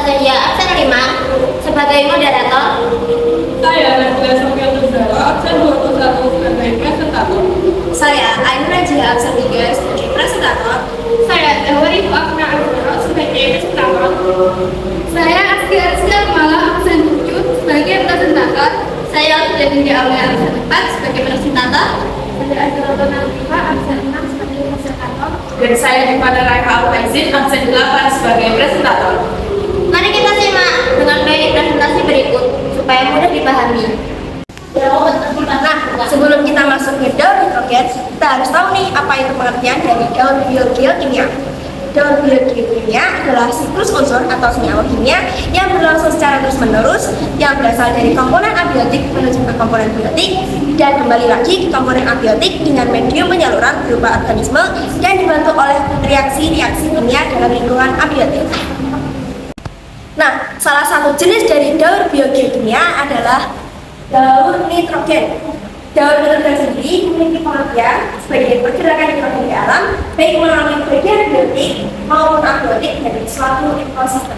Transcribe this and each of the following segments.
Zahia absen 5 sebagai moderator. Saya Nabila Sofia Tuzara absen 21 sebagai presentator. Saya Ayu Rajia absen 3 sebagai presentator. Saya Dawari Fakna Azhara sebagai presentator. Saya Aski Mala absen 7 sebagai presentator. Saya Dinda Aulia absen 4 sebagai presentator. Saya Azhara Nafifah absen 6 sebagai presentator. Dan saya Divana Raika Al-Faizin absen 8 sebagai presentator. Mari kita simak dengan baik presentasi berikut supaya mudah dipahami. Nah, sebelum kita masuk ke daur nitrogen, kita harus tahu nih apa itu pengertian dari daur biokimia. Daur biokimia adalah siklus unsur atau senyawa kimia yang berlangsung secara terus-menerus yang berasal dari komponen abiotik menuju ke komponen biotik dan kembali lagi ke komponen abiotik dengan medium penyaluran berupa organisme yang dibantu oleh reaksi-reaksi kimia dalam lingkungan abiotik. Nah, salah satu jenis dari daur biokimia adalah daur nitrogen. Daur nitrogen sendiri memiliki pengertian sebagai pergerakan nitrogen di alam, baik melalui bagian biotik maupun abiotik dari suatu ekosistem.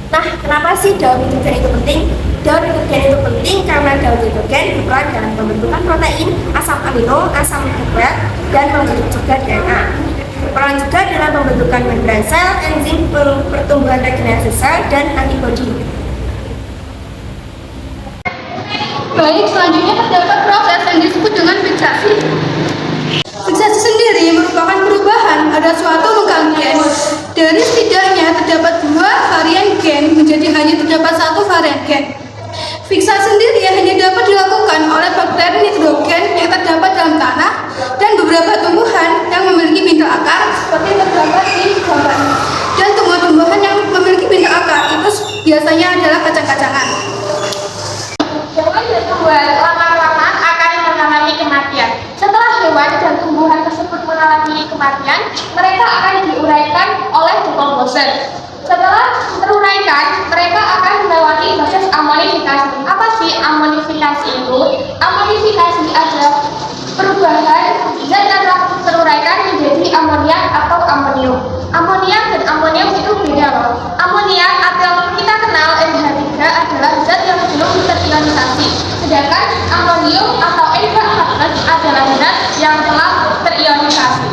Nah, kenapa sih daur nitrogen itu penting? Daur nitrogen itu penting karena daur nitrogen berperan dalam pembentukan protein, asam amino, asam nukleat, dan membentuk juga DNA. Berperan juga dalam pembentukan membran sel, enzim pertumbuhan regenerasi sel, dan antibodi. Baik, selanjutnya terdapat proses yang disebut dengan fiksasi. Fiksasi sendiri merupakan perubahan pada suatu lengkap gen. Dari setidaknya terdapat 2 varian gen menjadi hanya terdapat 1 varian gen. Fiksasi sendiri hanya dapat dilakukan oleh bakteri nitrogen yang terdapat dalam tanah dan beberapa tumbuhan yang memiliki pintu akar seperti terdapat di gambar. Dan tumbuh-tumbuhan yang memiliki pintu akar itu biasanya adalah kacang-kacangan. Hewan dan tumbuhan lama-lama akan mengalami kematian. Setelah hewan dan tumbuhan tersebut mengalami kematian, mereka akan diuraikan oleh dekomposer. Setelah teruraikan, mereka akan melewati proses amonifikasi. Apa sih amonifikasi itu? Amonifikasi adalah perubahan zat yang teruraikan menjadi amoniak atau amonium. Amoniak dan amonium itu beda loh. Amoniak atau kita kenal NH3 adalah zat yang belum terionisasi. Sedangkan amonium atau N2O4 adalah zat yang telah terionisasi.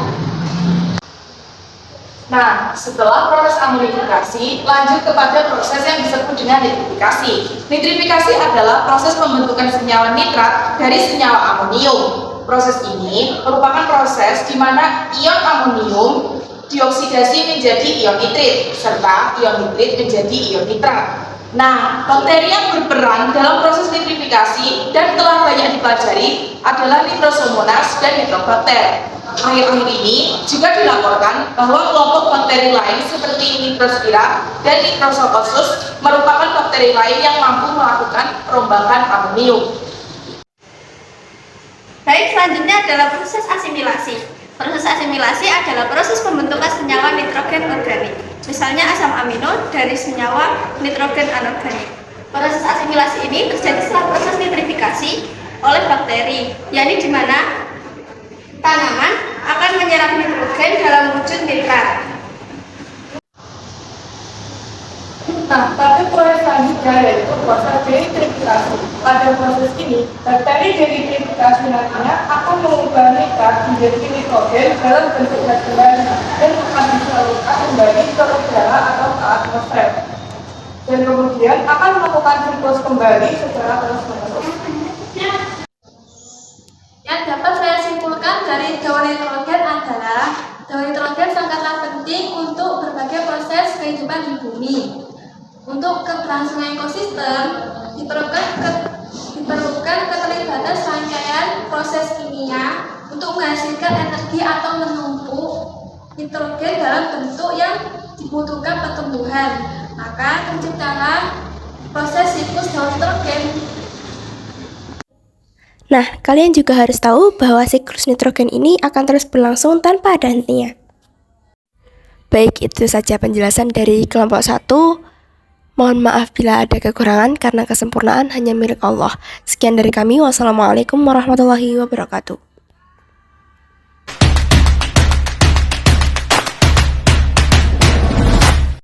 Nah, setelah proses amonifikasi, lanjut kepada proses yang disebut dengan nitrifikasi. Nitrifikasi adalah proses pembentukan senyawa nitrat dari senyawa amonium. Proses ini merupakan proses di mana ion amonium dioksidasi menjadi ion nitrit, serta ion nitrit menjadi ion nitrat. Nah, bakteri yang berperan dalam proses nitrifikasi dan telah banyak dipelajari adalah Nitrosomonas dan Nitrobakter. Akhir-akhir ini juga dilaporkan bahwa kelompok bakteri lain seperti Nitrospira dan Nitrosococcus merupakan bakteri lain yang mampu melakukan perombakan amonium. Baik, selanjutnya adalah proses asimilasi. Proses asimilasi adalah proses pembentukan senyawa nitrogen organik, misalnya asam amino dari senyawa nitrogen anorganik. Proses asimilasi ini terjadi setelah proses nitrifikasi oleh bakteri, yakni di mana tanaman akan menyerap nitrogen dalam wujud nitrat. Nah, pada proses selanjutnya yaitu proses denitrifikasi. Pada proses ini, bakteri denitrifikasi nantinya akan mengubah nitrat menjadi nitrogen dalam bentuk gas kembali dan akan disalurkan kembali ke udara atau ke atmosfer. Dan kemudian akan melakukan siklus kembali secara terus-menerus. Yang dapat saya simpulkan dari daur nitrogen adalah daur nitrogen sangatlah penting untuk berbagai proses kehidupan di bumi. Untuk keberlangsungan ekosistem diperlukan keterlibatan serangkaian proses kimia untuk menghasilkan energi atau menumpuk nitrogen dalam bentuk yang dibutuhkan pertumbuhan. Maka terciptalah proses siklus daur nitrogen. Nah, kalian juga harus tahu bahwa siklus nitrogen ini akan terus berlangsung tanpa ada hentinya. Baik, itu saja penjelasan dari kelompok 1. Mohon maaf bila ada kekurangan karena kesempurnaan hanya milik Allah. Sekian dari kami. Wassalamualaikum warahmatullahi wabarakatuh.